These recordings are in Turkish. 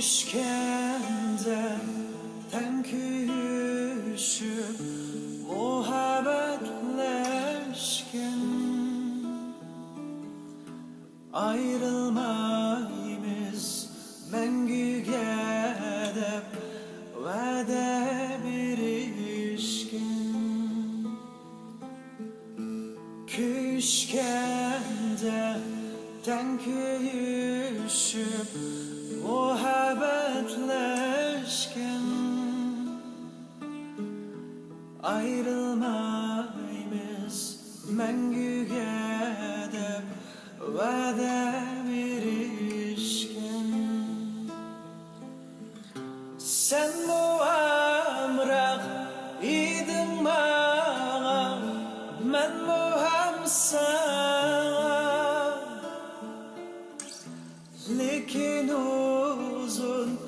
Küskende ten küyüşüp muhabbetleşken ayrılmayımız mengüge dep vade birişken Küskende ten küyüşüp muhabbetleşken ayrılmayımız mengüge dep vade birişken sen muamrak idin mağa men muham sana lekin uzun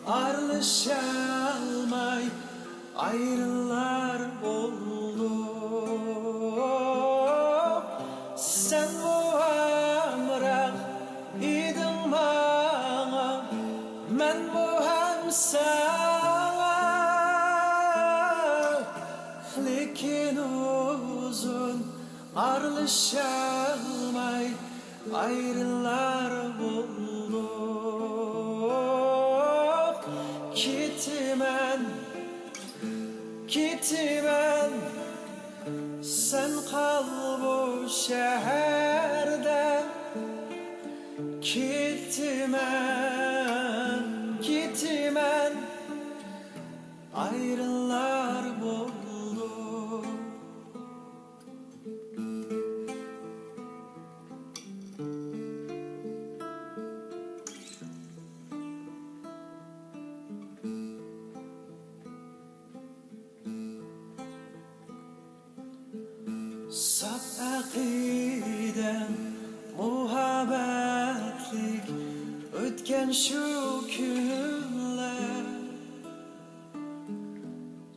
arlaşılmay ayrılar oldu sen muamrak idin bana men muham sana lekin uzun arlaşılmay ayrılar oldu Gitmen sen kal bu şehirde Gitmen ayrılar buldu Saf akidem muhabbetlik ötken şu günler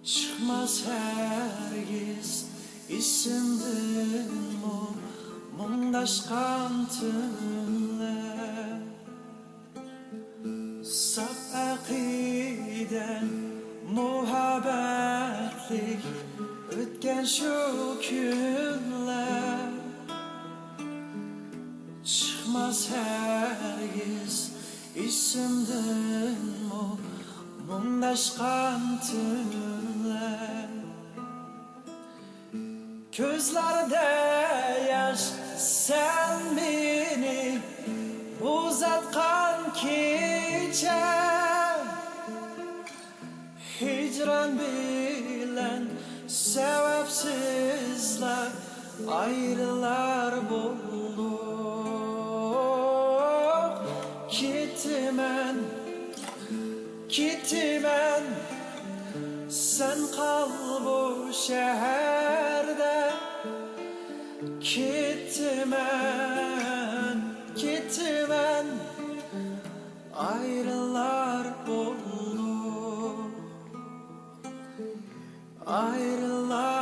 çıkmaz hergiz isimdin mumdaşkan tünler Saf akidem muhabbetlik ötken şu günler çıkmaz hergiz isimdin mumdaşkan tünler Gözlerde yaş sen beni uzatkan kiçe Hicran bilen sebepsizler ayrılar buldu Gitmen sen kal bu şehirde Gitmen ayrılar buldu Ayrılar